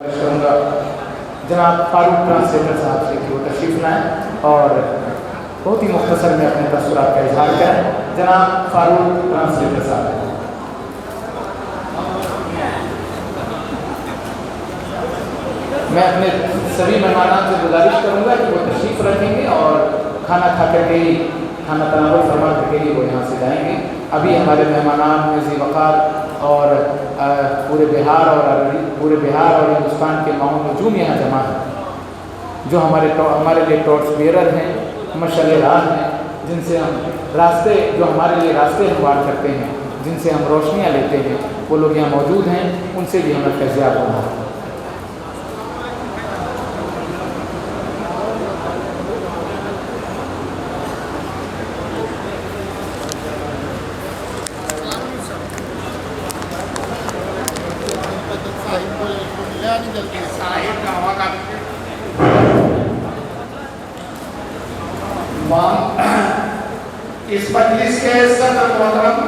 کروں گا جناب فاروق ٹرانسلیٹر صاحب سے کہ وہ تشریف لائیں اور بہت ہی مختصر میں اپنے تاثرات کا اظہار کریں. جناب فاروق ٹرانسلیٹر صاحب. میں اپنے سبھی مہمانان سے گزارش کروں گا کہ وہ تشریف رکھیں گے اور کھانا کھا کر کے ہی کھانا تناول فرما کر کے ہی وہ یہاں سے جائیں گے. ابھی ہمارے مہمانان میں ذی وقار اور پورے بہار اور ہندوستان کے معاون نجوم یہاں جمع ہیں جو ہمارے لیے ٹارچ بیئرر ہیں، مشعل راہ ہیں، جن سے ہم جو ہمارے لیے راستے ہموار کرتے ہیں، جن سے ہم روشنیاں لیتے ہیں. وہ لوگ یہاں موجود ہیں، ان سے بھی ہمیں فیضیاب ہونا ہے. اس مجلس کے صدر محترم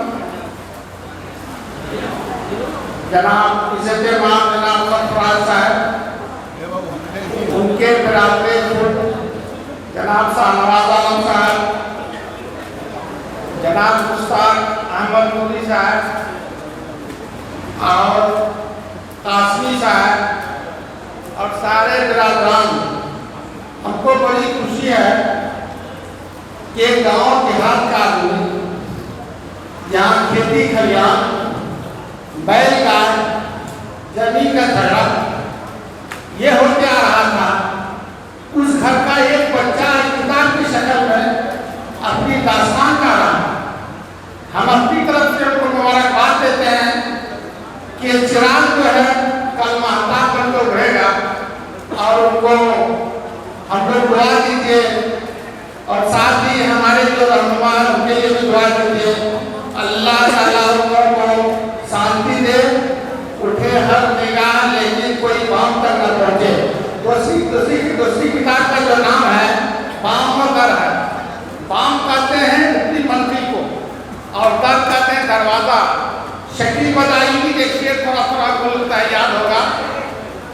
جناب عزت امام جناب سرفراز صاحب، ان کے برادر جناب شاہنواز عالم صاحب، جناب مشتاق احمد نوری صاحب اور قاسمی صاحب اور سارے برادران، ہم کو بڑی خوشی ہے کہ گاؤں دیہات کا آدمی یہاں کھیتی کھلیان، بیل گائے، زمین کا جھگڑا یہ ہوتے آ رہا تھا. اس گھر کا ایک بچہ کتاب کی شکل میں اپنی داستان کا رہا. ہم اپنی طرف سے ان کو مبارکباد دیتے ہیں کہ چراغ جو ہے کل مہتاب بن کے ابھرے گا اور ان کو ہم لوگ دعا دیجیے اور ساتھ ہی ہمارے جو رہنما ہیں ان کے لیے بھی دعا دیجیے. اللہ تعالیٰ ان کو شانتی دے، اٹھے ہر نگاہ لیکن کوئی بام تک نہ پہنچے. دوسری کتاب کا جو نام ہے بام و در ہے. بام کہتے ہیں اپنی منزل کو اور در کہتے ہیں دروازہ. شکیل بدائی بھی دیکھیے، تھوڑا بولتا ہے یاد ہوگا.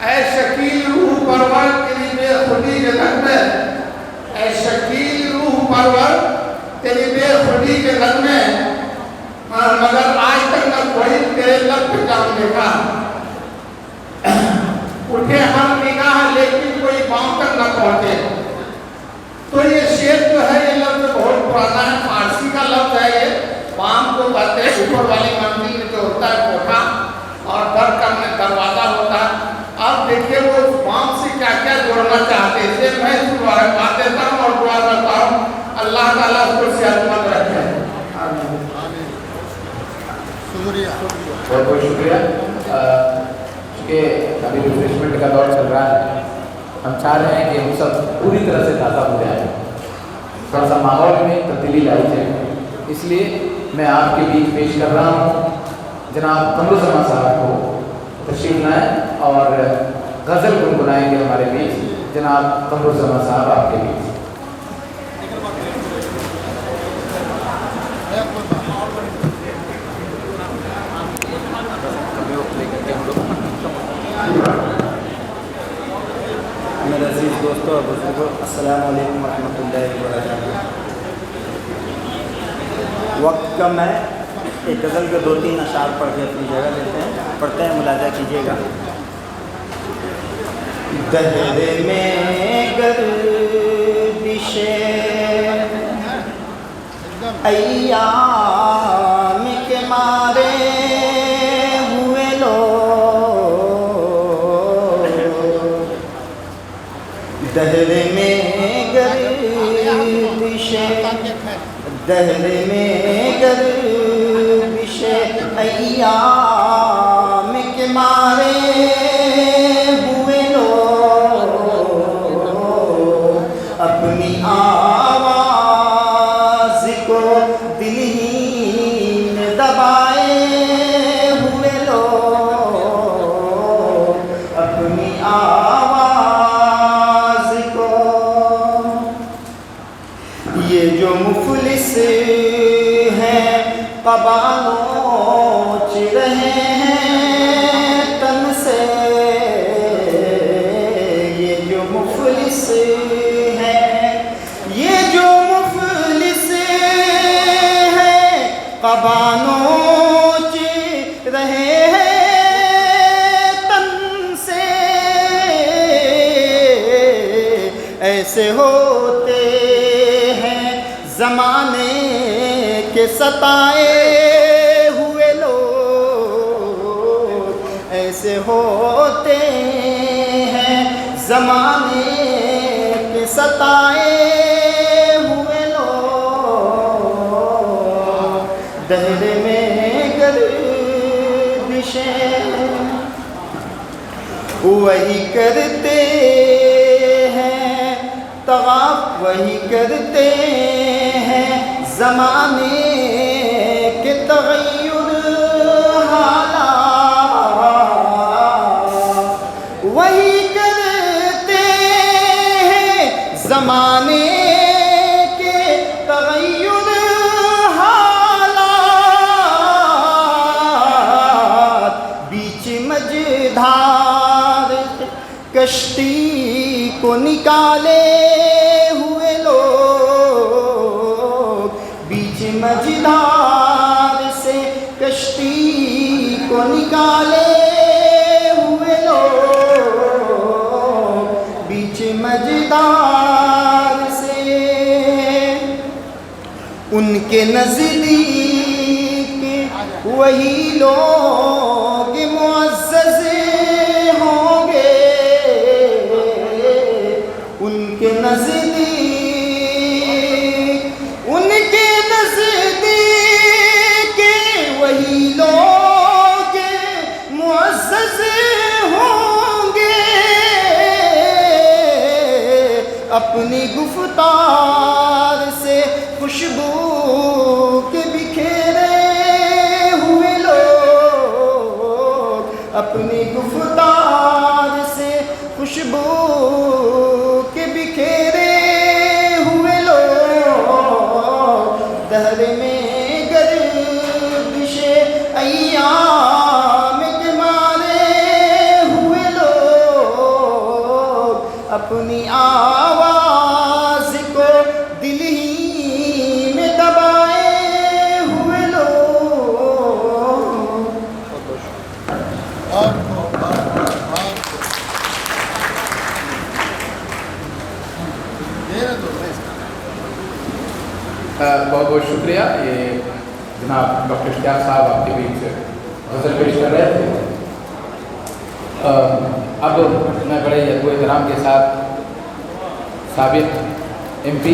اے شکیل روح پرور تیری بے خودی کے لگ میں، اے شکیل روح پرور تیری بے خودی کے لگ میں، مگر آج تک نہ کوئی تیرے لب پہ جام دیکھا. اٹھے ہم نگاہ لیکن کوئی پاؤں تک نہ پہنچے. تو یہ شعر جو ہے یہ لفظ بہت پرانا ہے، فارسی کا لفظ ہے. یہ پام کو کہتے ہیں اوپر والی منزل میں جو ہوتا ہے کوٹھا اور در کا میں دروازہ ہوتا ہے. اب دیکھیے وہ پام سے کیا کیا جوڑنا چاہتے ہیں. اسے میں اس کو بات دیتا ہوں اور دعا کرتا ہوں اللہ تعالیٰ اس کو صحت مند رکھے. بہت بہت شکریہ. چونکہ ابھی ریفریشمنٹ کا دور چل رہا ہے، ہم چاہ رہے ہیں کہ ہم سب پوری طرح سے تازہ ہو جائیں، تھوڑا سا ماحول میں تبدیلی لائی جائے. اس لیے میں آپ کے بیچ پیش کر رہا ہوں جناب قمرالزمان صاحب کو. تشریف لائیں اور غزل گنگنائیں گے ہمارے بیچ. جناب قمرالزمان صاحب آپ کے بیچ. میرے عزیز دوستوں اور بزرگوں، السلام علیکم ورحمۃ اللہ وبرکاتہ. وقت کم ہے، ایک غزل کے 2-3 اشعار پڑھ کے اپنی جگہ لیتے ہیں. پڑھتے ہیں، ملاحظہ کیجیے گا. دہر میں گردش ایام کے مارے ہوئے لوگ، دہر میں گردش ایام کے مارے ہوئے لوگ، اپنی آواز کو دل ہی میں دبائے ہوئے لوگ، اپنی آواز کو. یہ جو مفلس ہیں قبا نوچ رہے ہیں تن سے، نوچ رہے ہیں تن سے، ایسے ہوتے ہیں زمانے کے ستائے ہوئے لوگ، ایسے ہوتے ہیں زمانے کے ستائے ہوئے لوگ، دہر میں گردشیں وہی کرتے ہیں، طواف وہی کرتے ہیں، زمانے کے تغیر حالات وہی کرتے ہیں، زمانے کے تغیر حالات، بیچ مجدھار کشتی کو نکالے ہوئے لوگ، بیچ مجدھار سے کشتی کو نکالے ہوئے لوگ، بیچ مجدھار سے ان کے نزدیک وہی لوگ معزز ہوں گے، ان کے نزدیک وہی لوگ معزز ہوں گے، اپنی گفتار سے خوشبو کے بکھیرے ہوئے لوگ، اپنی گفتار سے خوشبو کے بکھیرے ہوئے لوگ، دہر میں گردش ایام کے مارے ہوئے لوگ، اپنی آواز کو دل ہی میں دبائے ہوئے لوگ۔ بہت بہت شکریہ۔ یہ جناب ڈاکٹر اشتیاق صاحب آپ کے بیچ غزل پیش کر رہے تھے۔ اب میں بڑے ادب و احترام کے ساتھ سابق MP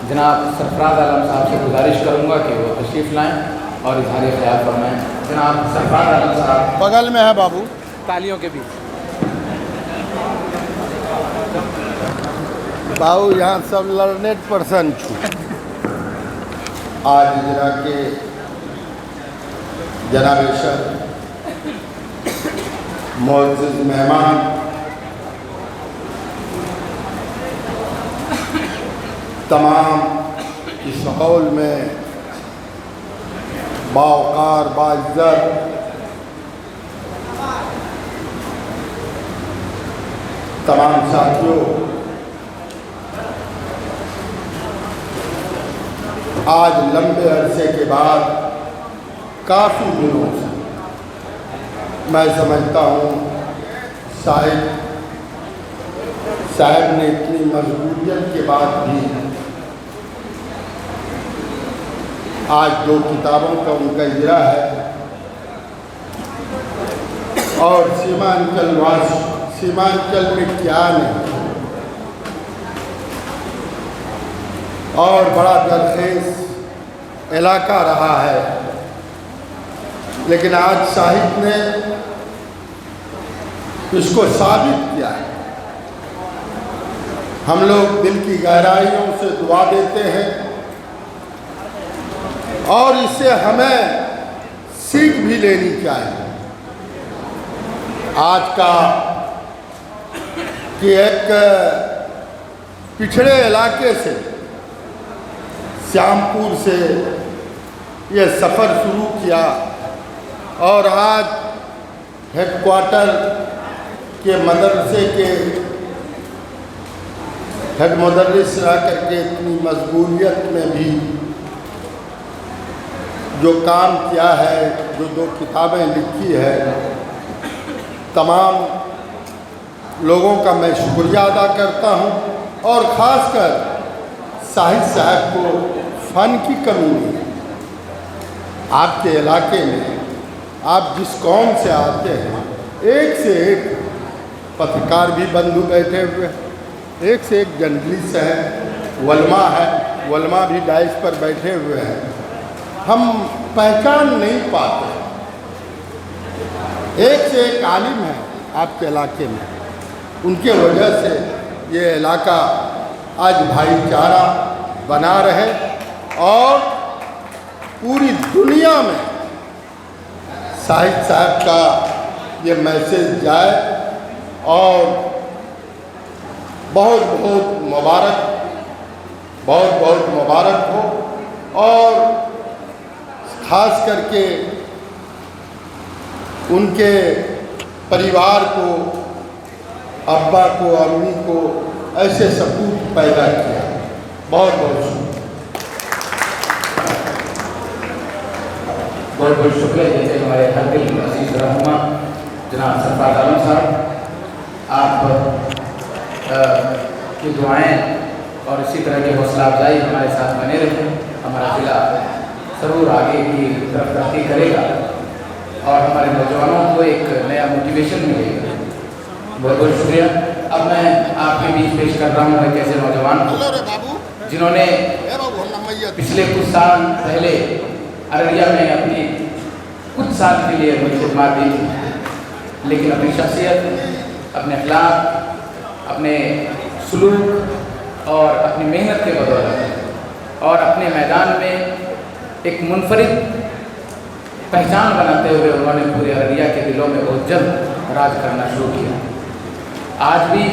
جناب سرفراز عالم صاحب سے گزارش کروں گا کہ وہ تشریف لائیں اور اظہار خیال فرمائیں۔ جناب سرفراز عالم صاحب بغل میں ہے بابو، تالیوں کے بیچ۔ باؤ یہاں سب لرنیڈ پرسن چھو، آج اجرا کے جناب شر معزز مہمان، تمام اس ہال میں باوقار باعزت تمام ساتھیوں، آج لمبے عرصے کے بعد کافی دنوں سے میں سمجھتا ہوں صاحب نے اتنی مضبوطیت کے بعد بھی آج 2 کتابوں کا ان کا اجرا ہے، اور سیمانچل میں کیا نہیں، اور بڑا درخیز علاقہ رہا ہے، لیکن آج صاحب نے اس کو ثابت کیا ہے۔ ہم لوگ دل کی گہرائیوں سے دعا دیتے ہیں، اور اس سے ہمیں سیکھ بھی لینی چاہیے۔ آج کا کہ ایک پچھڑے علاقے سے شیامپور سے یہ سفر شروع کیا، اور آج ہیڈ کوارٹر کے مدرسے کے ہیڈ مدرس رہ کر کے اتنی مشغولیت میں بھی जो काम किया है, जो 2 किताबें लिखी है, तमाम लोगों का मैं शुक्रिया अदा करता हूँ। और ख़ासकर साहिद साहब को फ़न की कमी नहीं है। आपके इलाके में आप जिस कौम से आते हैं, एक से एक पत्रकार भी बंधु बैठे हुए हैं, एक से एक जर्नलिस्ट है, वलमा भी डाइस पर बैठे हुए हैं। हम पहचान नहीं पाते। एक से एक आलिम है आपके इलाके में, उनके वजह से ये इलाका आज भाईचारा बना रहे और पूरी दुनिया में साहिद साहब का ये मैसेज जाए। और बहुत बहुत मुबारक हो। और ख़ास करके उनके परिवार को, अब्बा को, अम्मी को ऐसे सपूत पैदा किया। बहुत बहुत शुक्रिया देते हैं हमारे हर दिल अजीज रहनुमा जनाब सरफराज आलम साहब। आप की दुआएं और इसी तरह की हौसला अफजाई हमारे साथ बने रहे। हमारा ज़िला ज़रूर आगे की तरफ तरक्की करेगा और हमारे नौजवानों को एक नया मोटिवेशन मिलेगा। बहुत बहुत शुक्रिया। अब मैं आपके बीच पेश कर रहा हूँ एक ऐसे नौजवान को जिन्होंने पिछले कुछ साल पहले अररिया में अपनी कुछ साल के लिए अपनी खिदमत दी थी, लेकिन अपनी शख्सियत, अपने अखलाक, अपने सुलूक और अपनी मेहनत के बदौलत और अपने मैदान में एक मुनफरिद पहचान बनाते हुए उन्होंने पूरे अररिया के दिलों में बहुत जल्द राज करना शुरू किया। आज भी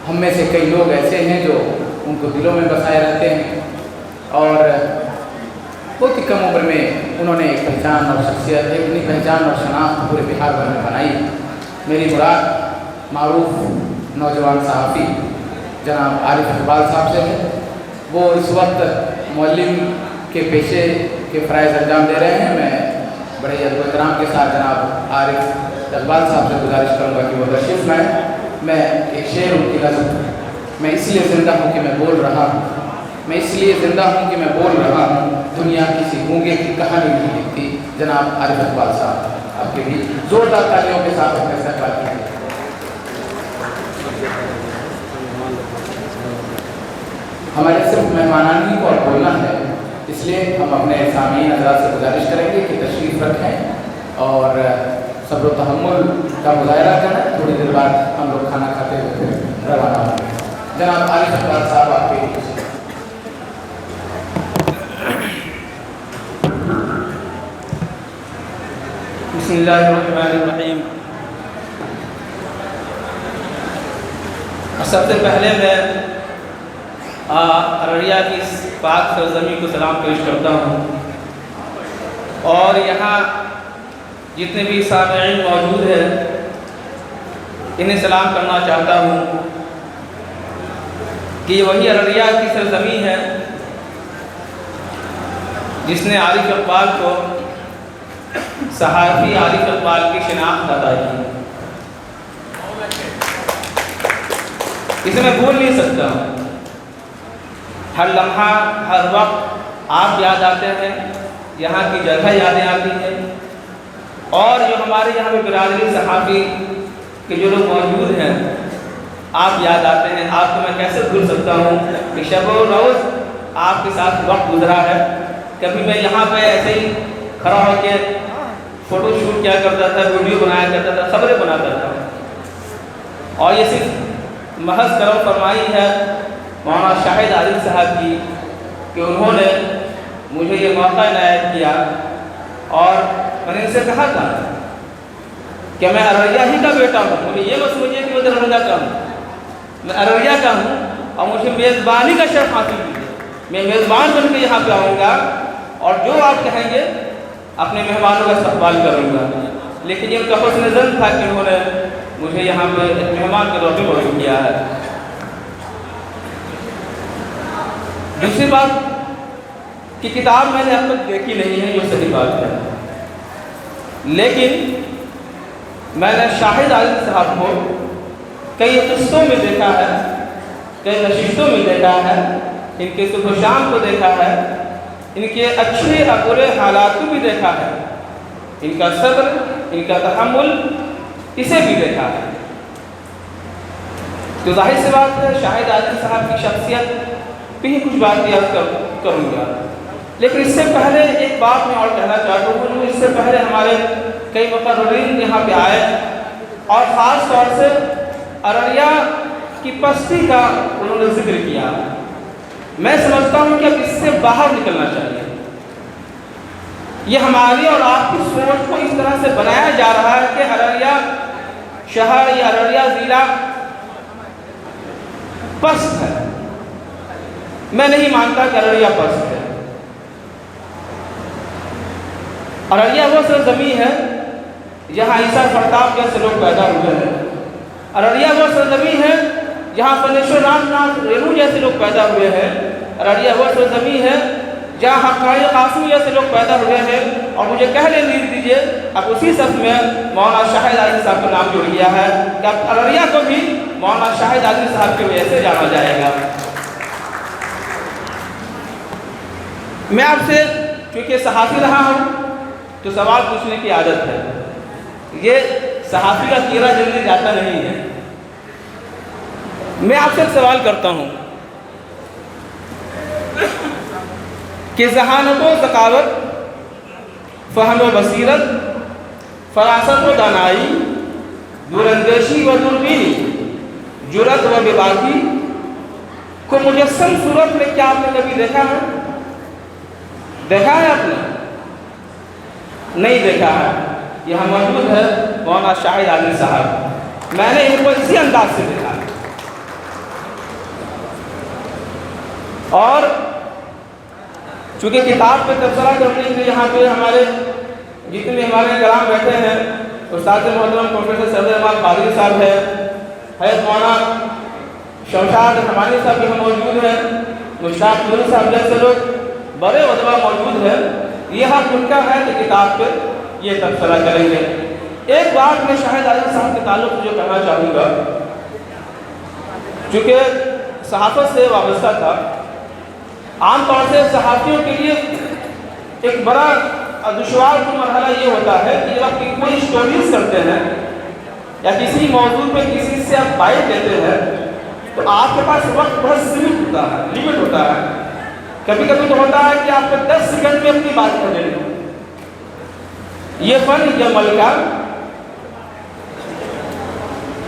हम में से कई लोग ऐसे हैं जो उनको दिलों में बसाए रहते हैं और बहुत ही कम उम्र में उन्होंने एक पहचान और शख्सियत, एक अपनी पहचान और शनाख्त पूरे बिहार भर में बनाई। मेरी मुराद मारूफ नौजवान सहाफ़ी जनाब आरिफ इकबाल साहब से है। वो इस वक्त मौलिम के पेशे के फ़राइज़ अंजाम दे रहे हैं। मैं बड़े अदब एहतराम के साथ जनाब आरिफ इकबाल साहब से गुजारिश करूँगा कि वो तशरीफ़ लाएँ। मैं एक शेर उनकी नज़र, मैं इसलिए ज़िंदा हूँ कि मैं बोल रहा हूँ, मैं इसलिए ज़िंदा हूँ कि मैं बोल रहा हूँ, दुनिया किसी गूंगे की कहानी नहीं लिखती। जनाब आरिफ इकबाल साहब आपके भी ज़ोरदार तालियों के साथ अपने इस्तेक़बाल कीजिए। हमारे सिर्फ मेहमानानी को और बोलना है, इसलिए हम अपने सामीन हज़रात से गुजारिश करेंगे कि तशरीफ़ रखें और सब्र व तहम्मुल का मुज़ाहरा करें। थोड़ी देर बाद हम लोग खाना खाते हुए फिर रवाना होंगे। जनाब आरिफ इकबाल साहब आपके बिस्मिल्लाहिर्रहमानिर्रहीम। सबसे पहले मैं अररिया की इस पाक सरज़मीं को सलाम पेश करता हूँ और यहाँ जितने भी सामईन मौजूद हैं इन्हें सलाम करना चाहता हूँ कि वही अररिया की सरज़मीं है जिसने आरिफ इकबाल को सहाफ़ी आरिफ इकबाल की शिनाख्त अदा की। इसे मैं भूल नहीं सकता हूँ। हर लम्हा, हर वक्त आप याद आते हैं, यहाँ की जगह यादें आती हैं और जो हमारे यहाँ पे बिरादरी सहाफ़ी के जो लोग मौजूद हैं आप याद आते हैं। आपको मैं कैसे भूल सकता हूँ कि शब-ओ-रोज़ आपके साथ वक्त गुजरा है। कभी मैं यहाँ पे ऐसे ही खड़ा होकर फ़ोटो शूट किया करता था, वीडियो बनाया करता था, खबरें बनाता था और ये सिर्फ महज करम फरमाई है मौलाना शाहिद आदिल साहब की कि उन्होंने मुझे ये मौका इनायत किया और मैंने इनसे कहा था कि मैं अररिया ही का बेटा हूँ। मुझे ये मत समझिए कि मैं दरभंगा का हूँ, मैं अररिया का हूँ और मुझे मेज़बानी का शर्फ हासिल कीजिए। मैं मेज़बान बन के यहाँ पे आऊँगा और जो आप कहेंगे अपने मेहमानों का इस्तक़बाल करूँगा। लेकिन ये उनका हुस्न ज़न था कि उन्होंने मुझे यहाँ पे एक मेहमान के तौर पे मौजूद किया है। दूसरी बात کہ کتاب میں نے اب تک دیکھی نہیں ہے، یہ صحیح بات ہے، لیکن میں نے شاہد عالم صاحب کو کئی قصوں میں دیکھا ہے، کئی نشستوں میں دیکھا ہے، ان کے صبح و شام کو دیکھا ہے، ان کے اچھے اور برے حالات کو بھی دیکھا ہے، ان کا صبر، ان کا تحمل، اسے بھی دیکھا ہے۔ تو ظاہر سی بات ہے شاہد عالم صاحب کی شخصیت پہ ہی کچھ بات یاد کروں گا، لیکن اس سے پہلے ایک بات میں اور کہنا چاہتا ہوں۔ اس سے پہلے ہمارے کئی مقررین یہاں پہ آئے اور خاص طور سے ارریا کی پستی کا انہوں نے ذکر کیا۔ میں سمجھتا ہوں کہ اب اس سے باہر نکلنا چاہیے۔ یہ ہماری اور آپ کی سوچ کو اس طرح سے بنایا جا رہا ہے کہ ارریا شہر یا ارریا ضلع پست ہے۔ میں نہیں مانتا کہ ارریا پست ہے۔ ارریا وہ سرزمین ہے جہاں عیسیٰ فرتاب جیسے لوگ پیدا ہوئے ہیں۔ ارریا وہ سرزمین ہے جہاں پرمیشور رام ناتھ ریڑھو جیسے لوگ پیدا ہوئے ہیں۔ ارریا وہ سرزمین ہے جہاں حقائق قاسمی جیسے لوگ پیدا ہوئے ہیں، اور مجھے کہہ لینے دیجیے اب اسی صف میں مولانا شاہد عالم صاحب کا نام جڑ گیا ہے کہ اب ارریا کو بھی مولانا شاہد عالم صاحب کی وجہ سے جانا جائے گا۔ میں آپ سے چونکہ صحافی رہا ہوں تو سوال پوچھنے کی عادت ہے، یہ صحافی کا کیڑا جلدی جاتا نہیں ہے۔ میں آپ سے ایک سوال کرتا ہوں کہ ذہانت و ذکاوت، فہم و بصیرت، فراست و دانائی، دوراندیشی و دوربینی، جرأت و بےباکی کو مجسم صورت میں کیا آپ نے کبھی دیکھا ہے؟ دیکھا ہے آپ نے؟ نہیں دیکھا ہے۔ یہاں موجود ہے مولانا شاہد عالم صاحب، میں نے ان کو اسی انداز سے دیکھا اور چونکہ کتاب پہ تبصرہ کرنے کے لیے یہاں پہ ہمارے جتنے ہمارے کرام بیٹھے ہیں، استاد محترم پروفیسر سید احمد قادری صاحب ہے، حضرت مولانا شمشاد رحمانی صاحب بھی موجود ہیں، مشتاق نوری صاحب جیسے لوگ بڑے ادبا موجود ہیں۔ یہ حق ان کا ہے کہ کتاب پہ یہ تبصرہ کریں گے۔ ایک بات میں شاہد عالم صاحب کے تعلق سے جو کہنا چاہوں گا، چونکہ صحافت سے وابستہ تھا، عام طور سے صحافیوں کے لیے ایک بڑا دشوار کا مرحلہ یہ ہوتا ہے کہ جب آپ کوئی اسٹوریز کرتے ہیں یا کسی موضوع پہ کسی سے آپ بائٹ دیتے ہیں تو آپ کے پاس وقت بہت سیمت ہوتا ہے، لیمٹ ہوتا ہے۔ کبھی کبھی تو ہوتا ہے کہ آپ کو 10 سیکنڈ میں اپنی بات کر دیں۔ یہ فن یا ملکہ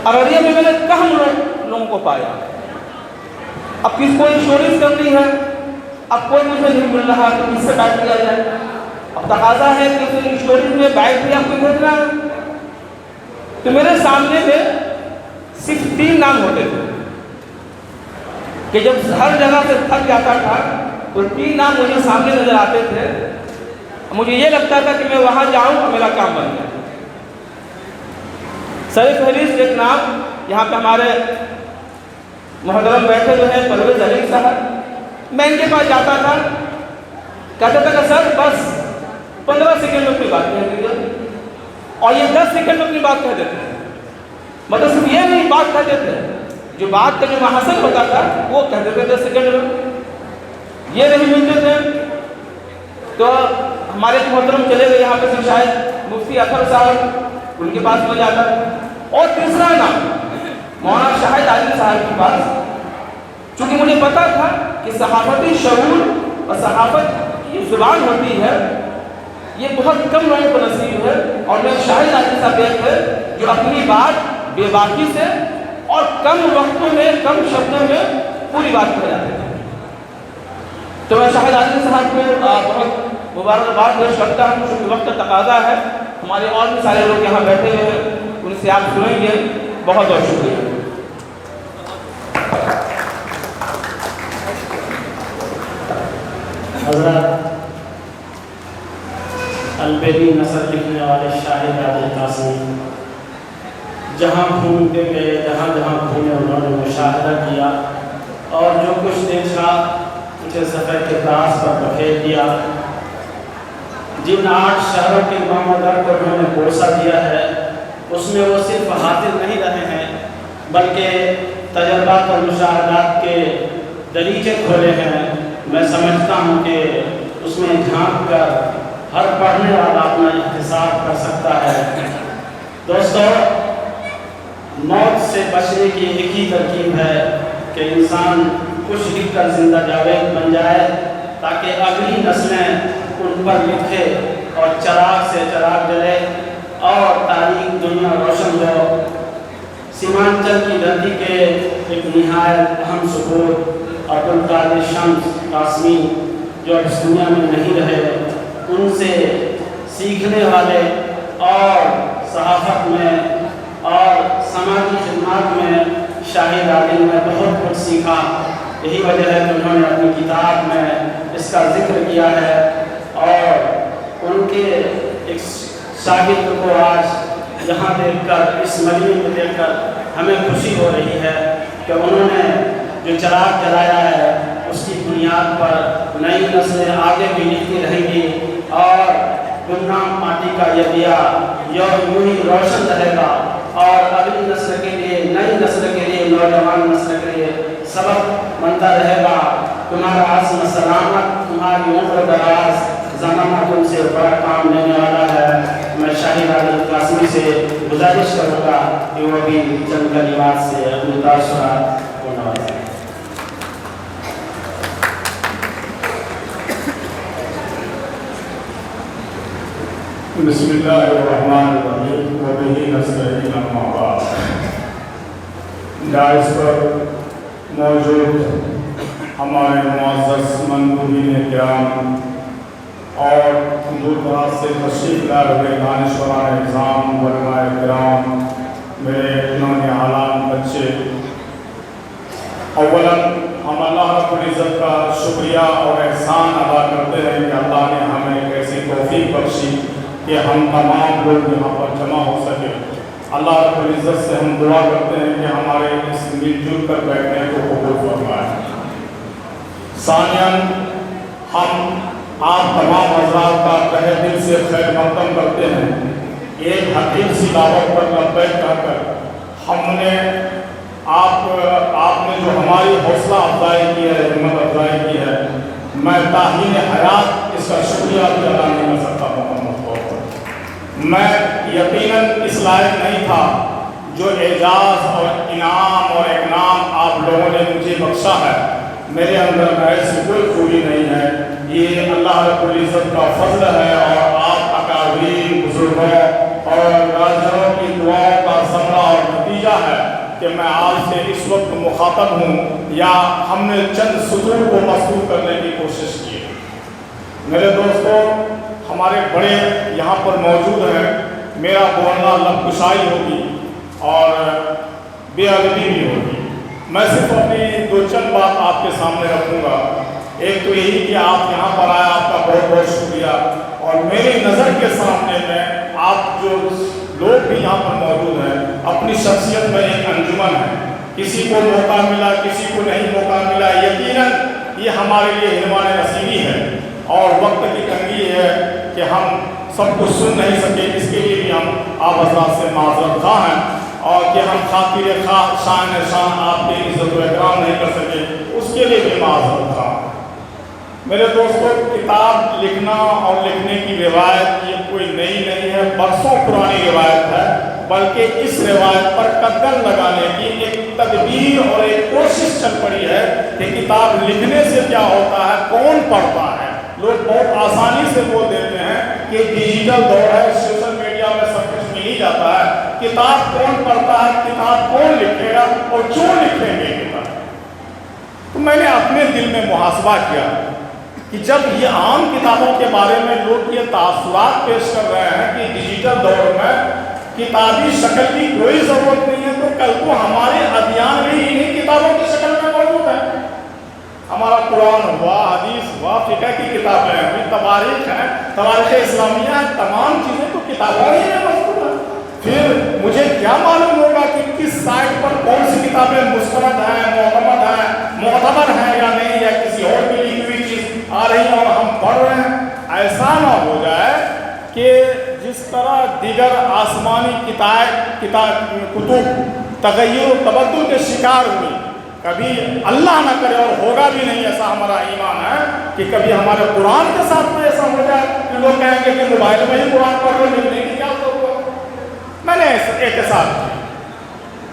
ارریا میں نے کم لوگوں کو پایا۔ اب کس کو اسٹوریز کرنی ہے، اب کوئی مجھے نہیں مل رہا تو کس سے بات کیا جائے۔ اب تقاضا ہے کہ اسٹوریز میں بائٹ بھی آپ کو بھیجنا ہے۔ تو میرے سامنے میں صرف 3 نام ہوتے تھے کہ جب ہر جگہ سے تھک جاتا تھا تو 3 نام مجھے سامنے نظر آتے تھے۔ مجھے یہ لگتا تھا کہ میں وہاں جاؤں اور میرا کام بن جائے۔ سر فہرست ایک نام یہاں پہ ہمارے محترم بیٹھے ہوئے ہیں پرویز علی صاحب، میں ان کے پاس جاتا تھا، کہتا تھا کہ سر بس 15 سیکنڈ میں اپنی بات کہہ دیجیے، اور یہ 10 سیکنڈ میں اپنی بات کہہ دیتے ہیں۔ مطلب صرف یہ نہیں بات کہہ دیتے ہیں، جو بات کا جو محاصل ہوتا تھا وہ کہہ دیتے 10 سیکنڈ میں، یہ نہیں ملتے تھے۔ تو ہمارے محترم چلے گئے یہاں پہ شاید مفتی اطہر صاحب، ان کے پاس میں جاتا۔ اور تیسرا نام مولانا شاہد عالم صاحب کے پاس، چونکہ مجھے پتا تھا کہ صحافتی شعور اور صحافت کی زبان ہوتی ہے یہ بہت کم لوگوں کو نصیب ہے، اور میں شاہد عالم صاحب ایک ہے جو اپنی بات بے باکی سے اور کم وقتوں میں کم شبدوں میں پوری بات کر جاتے ہیں۔ تو میں شاہد عالم صاحب کو بہت مبارکباد پیش کرتا ہوں، چونکہ وقت کا تقاضا ہے، ہمارے اور بھی سارے لوگ یہاں بیٹھے ہوئے ہیں، ان سے آپ سنیں گے۔ بہت بہت شکریہ۔ حضرات، البیری نثر لکھنے والے شاہد عادل قاسمی جہاں گھومتے گئے، جہاں جہاں گھومے انہوں نے مشاہدہ کیا، اور جو کچھ دیکھا पीछे सफ़ेद के दास पर बखेर दिया। जिन 8 शहरों के इमाम-ए-दर को उन्होंने बोसा दिया है, उसमें वो सिर्फ हाजिर नहीं रहे हैं बल्कि तजर्बात और मुशाहदात के दरीचे खोले हैं। मैं समझता हूँ कि उसमें झांक कर हर पढ़ने वाला अपना इंतज़ार कर सकता है। दोस्तों, मौत से बचने की एक ही तरकीब है कि इंसान कुछ लिख कर जिंदा जावेद बन जाए, ताकि अगली नस्लें उन पर लिखे और चराग से चराग जले और तारीख दुनिया रोशन हो। सीमांचल की धरती के एक निहायत अहम सबूत अब्दुल कादिर शम्स कासमी, जो इस दुनिया में नहीं रहे, उनसे सीखने वाले और सहाफ़त में और समाजी खिदमत में शाहिद आदिल ने बहुत कुछ सीखा। यही वजह है कि उन्होंने अपनी किताब में इसका जिक्र किया है और उनके एक शागिर्द को आज यहाँ देखकर, इस मजमे में देखकर हमें खुशी हो रही है कि उन्होंने जो चराग जलाया है उसकी बुनियाद पर नई नस्लें आगे भी लिखती रहेंगी और गुमनाम पार्टी का यह दिया यूं ही रोशन रहेगा और अगली नस्ल के लिए, नई नस्ल के लिए, नौजवान नस्ल के लिए सबक बनता रहेगा। तुम्हारा आज़्म सलामत, तुम्हारी उम्र दराज, ज़माना तुमसे बड़ा काम लेने वाला है। मैं शाहिद आदिल कासमी से गुजारिश करूँगा कि वो भी चंद कलिमात से अपने तासुरात को नवाजें। बिस्मिल्लाहिर्रहमानिर्रहीम व बिही नस्तईन अम्मा बाद। डाइस पर मौजूद हमारे मुअज़्ज़ज़ मंदूबीन किराम और दूर दराज से तशरीफ़ लाए हुए दानिशवरान इज़ाम, उलमाए किराम, मेरे नौजवान बच्चे, अव्वलन हम अल्लाह रब्बुल इज़्ज़त का शुक्रिया और एहसान अदा करते हैं कि अल्लाह ने हमें एक ऐसी तौफ़ीक बख्शी कि हम तमाम लोग यहाँ पर जमा हो सके। अल्लाह रब्बुल इज़्ज़त से हम दुआ करते हैं कि हमारे इस मिलजुल कर बैठने को कबूल फरमाए। सानियन, हम आप तमाम हज़रात का तहे दिल से खैर मक़दम करते हैं। एक हकीम सी दावत पर लब्बैक कहकर हमने आपने जो हमारी हौसला अफजाई की है, हिम्मत अफजाई की है, मैं ताहीन हयात इसका शुक्रिया भी अदा नहीं कर सकता। मैं यकीनन इस लायक नहीं था जो एजाज़ और इनाम और इकराम आप लोगों ने मुझे बख्शा है। मेरे अंदर ऐसी कोई खूबी नहीं है, ये अल्लाह रब्बुल इज़्ज़त का फज़ल है और आप अकाबरीन बुजुर्गों और राजाओं की दुआओं का समरा और नतीजा है कि मैं आज से इस वक्त मुखातब हूँ या हमने चंद सुतूर को मस्तूर करने की कोशिश की है। मेरे दोस्तों, हमारे बड़े यहाँ पर मौजूद हैं। मेरा बोलना लबकुशाई होगी और बेअदबी भी होगी। मैं सिर्फ अपनी 2 चंद बात आपके सामने रखूँगा। एक तो यही कि आप यहाँ पर आए, आपका बहुत बहुत शुक्रिया। और मेरी नज़र के सामने में आप जो लोग भी यहाँ पर मौजूद हैं, अपनी शख्सियत में एक अंजुमन है। किसी को मौका मिला, किसी को नहीं मौका मिला, यकीनन ये हमारे लिए हिरमान नसीबी है और वक्त की तंगी है कि हम सब कुछ सुन नहीं सके। इसके लिए भी हम आप हज़रात से माज़रत खा हैं और कि हम खातिर शान आपके इज़्ज़त व इकराम नहीं कर सके, उसके लिए भी माज़रत खा। मेरे दोस्तों, किताब लिखना और लिखने की रिवायत ये कोई नई नहीं है, बरसों पुरानी रिवायत है। बल्कि इस रिवायत पर कदम लगाने की एक तदबीर और एक कोशिश चल पड़ी है कि किताब लिखने से क्या होता है, कौन पढ़ता है। लोग बहुत आसानी से बोल देते हैं कि डिजिटल दौर है, सोशल मीडिया में सब कुछ मिल ही जाता है। किताब कौन पढ़ता है, किताब कौन लिखेगा और क्यों लिखेंगे किताब। तो मैंने अपने दिल में मुहासबा किया कि जब ये आम किताबों के बारे में लोग ये तासुरात पेश कर रहे हैं कि डिजिटल दौर में किताबी शक्ल की कोई ज़रूरत नहीं है, तो कल को हमारे अध्ययन में इन्हीं किताबों की शक्ल में मौजूद है। हमारा कुरान हुआ, हदीस हुआ, फ़िक़ह की किताबें हुई, तवारीख़ हैं, तवारीख़ इस्लामिया हैं, तमाम चीज़ें तो किताबों ही में मौजूद हैं। फिर मुझे क्या मालूम होगा कि किस साइट पर कौन सी किताबें मुस्तरद हैं, मोतबर हैं या नहीं, या किसी और की लिखी कुतुब तगय्युर तबद्दुल के शिकार हुई। कभी अल्लाह ना करे और होगा भी नहीं, ऐसा हमारा ईमान है कि कभी हमारे कुरान के साथ में ऐसा हो जाए कि लोग कहेंगे कि मोबाइल में ही कुरान पढ़ लो, लिखने की क्या जरूरत। मैंने एक साथ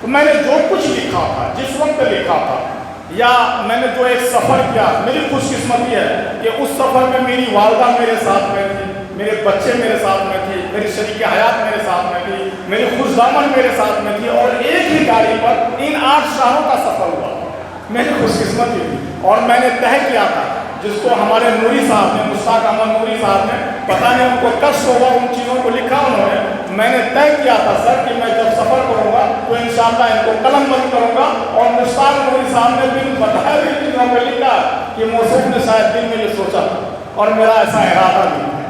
तो मैंने जो कुछ लिखा था, जिस वक्त लिखा था, या मैंने जो एक सफ़र किया, मेरी खुशकिस्मती है कि उस सफ़र में मेरी वालदा मेरे साथ में थी, मेरे बच्चे मेरे साथ में थे, मेरी शरीक हयात मेरे साथ में थी, मेरी खुशदामन मेरे साथ में थी, और एक ही गाड़ी पर इन 8 शहरों का सफ़र हुआ। मेरी खुशकिस्मती थी और मैंने तय किया था, जिसको हमारे नूरी साहब ने, मुश्ताक अहमद नूरी साहब ने, पता नहीं उनको कष्ट होगा उन चीज़ों को लिखा उन्होंने, मैंने तय किया था सर कि मैं जब सफ़र करूँगा तो इंशाअल्लाह इनको कलमबंद करूँगा। और मुश्ताक नूरी साहब ने भी बताया भी चीज़ों को लिखा कि मौसूफ ने शायद दिल में ये सोचा और मेरा ऐसा इरादा भी है।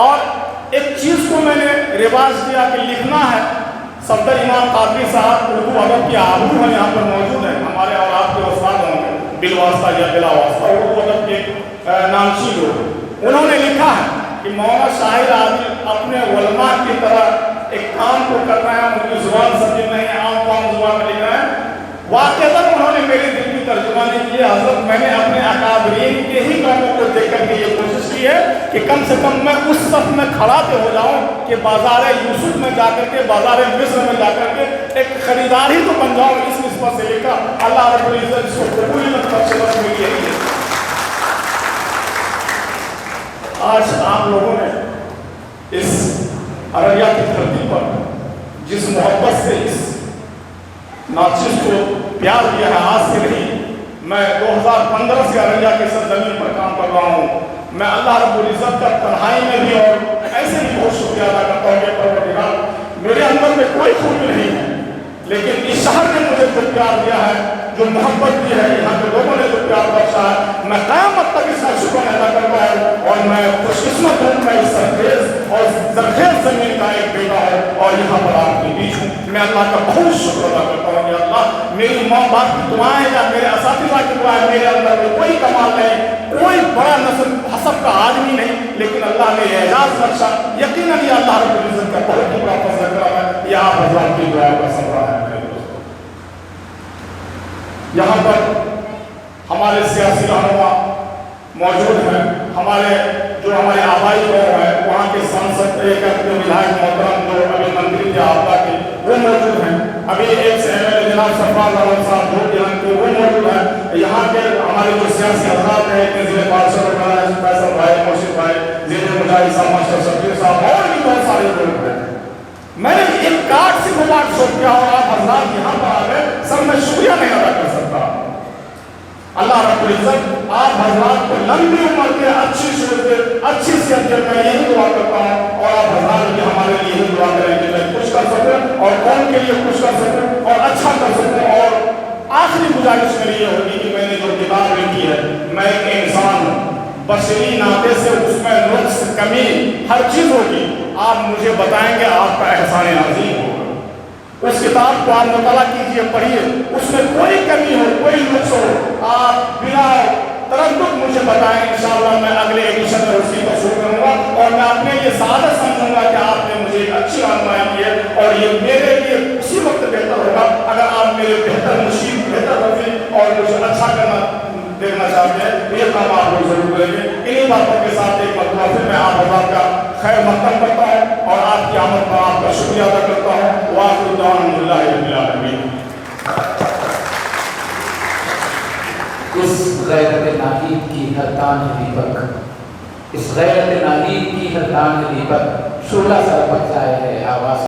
और एक चीज़ को मैंने रिवाज किया कि लिखना है। सफदर इमाम कादरी साहब उर्दू अदब के आबू हैं, यहाँ पर मौजूद हैं, हमारे और आपके उस्ताद होंगे बिलवास्ता या बिलावास्ता, उर्दू अदब के नामची लोग। उन्होंने लिखा है कि मौलाना शाहिद आदिल अपने उलमा की तरह एक काम को कर रहे हैं, उनकी जुबान समझ नहीं है, आम कौम जुबान में लिख रहे हैं। वाक़ईतन उन्होंने मेरे दिल की तर्जुमानी की है। हज़रत मैंने अपने अकाबरीन के ही कामों को देख करके ये कोशिश की है कि कम से कम मैं उस सफ में खड़ा तो हो जाऊँ कि बाज़ार यूसुफ में जाकर के, बाज़ार मिस्र में जाकर के एक ख़रीदार ही तो बन जाऊँ। इस निस्बत से लिखा, अल्लाह रब्बुल इज़्ज़त इसको कबूल मिली है। आज आप लोगों ने इस अररिया की धरती पर जिस मोहब्बत से इस नाचिस को प्यार दिया है, आज से नहीं, मैं 2015 से अररिया के सरजमीन पर काम कर रहा हूँ। मैं अल्लाह रब्बुल इज़्ज़त का तन्हाई में भी और ऐसे भी बहुत शुक्रिया अदा करता हूँ कि परवरदिगार, मेरे अंदर में कोई खूबी नहीं है, लेकिन इस शहर ने मुझे जो प्यार दिया है, जो मोहब्बत दी है, यहाँ के लोगों ने जो प्यार बख्शा है, मैं क़यामत तक इसका शुक्र अदा करता हूँ। और मैं खुशकिस्मत हूँ, मैं इस सरखेज़ और ज़रखेज़ ज़मीन का एक बेटा है और यहाँ पर आपके बीच हूँ। मैं अल्लाह का बहुत शुक्र अदा करता हूँ। या अल्लाह, मेरी माँ बाप की दुआएं या मेरे असातिज़ा की दुआएं, मेरे अंदर में कोई कमाल नहीं, कोई बड़ा नस्ल हसब का आदमी नहीं, लेकिन अल्लाह ने एजाज़ बख्शा। यकीनन ये अल्लाह रब्बुल इज़्ज़त का बहुत बड़ा फज़ल करा है। ये आप हज़रात की दुआओं का सबरा है। यहाँ पर हमारे सियासी रहनुमा मौजूद हैं, हमारे आबाई गाँव है, वहाँ के सांसद, एक अपने विधायक मोहतरम जो अभी मंत्री थे आपदा के, वो मौजूद हैं। अभी एक से MLA जनाब सरफराज आलम साहब जो यहाँ के, वो मौजूद हैं। यहाँ के हमारे जो सियासी हज़रात हैं, जिले पार्षद फैसल भाई, मोर्शिद भाई, जिले मुजाहिद साहब, मास्टर शफीर साहब, और भी बहुत सारे लोग हैं। मैंने एक कार्ड से मुबारक शो किया और आप हज़रात यहाँ पर आ गए, सर मैं शुक्रिया नहीं अदा कर सकता। अल्लाह रब्बुल इज़्ज़त आप हज़रात को लंबी उम्र के, अच्छी सेहत, अच्छी सेहत के, मैं यही दुआ करता हूँ। और आप हज़रात भी हमारे लिए ही दुआ करें कि मैं कुछ कर सकूँ और कौन के लिए कुछ कर सकूँ और अच्छा कर सकूँ। और आखिरी गुजारिश मेरी ये होगी कि मैंने जो किताब लिखी है, मैं एक इंसान हूँ, बशरी नाते से उसमें नुक्स, कमी, हर चीज़ होगी। आप मुझे बताएंगे, आपका एहसान नाज़ीम होगा। उस किताब को आप मुताला कीजिए, पढ़िए, उसमें कोई कमी हो, कोई नुक्स हो, आप बिना तरद्दुद मुझे बताएं। इंशाअल्लाह मैं अगले एडिशन में उसकी तशरीह करूँगा और मैं अपने लिए सादत समझूंगा कि आपने मुझे एक अच्छी रहनुमाई की है और ये मेरे लिए उसी वक्त बेहतर होगा अगर आप मेरे बेहतर मुशीर, बेहतर रफी और मुझे अच्छा करना देखना चाहते हैं, तो ये काम आप लोग जरूर करेंगे। इन्हीं बातों के साथ एक मरतबा फिर मैं आप हज़रात का खैर मक़दम करता हूँ और आपकी आमद पर आपका शुक्रिया अदा करता हूँ। वाक़िअ अल्हम्दुलिल्लाहि रब्बिल आलमीन। इस गैरत नाहीब की हर तान दीपक, इस गैरत नाहीब की हर तान दीपक, शोला सर बच जाए है आवाज़।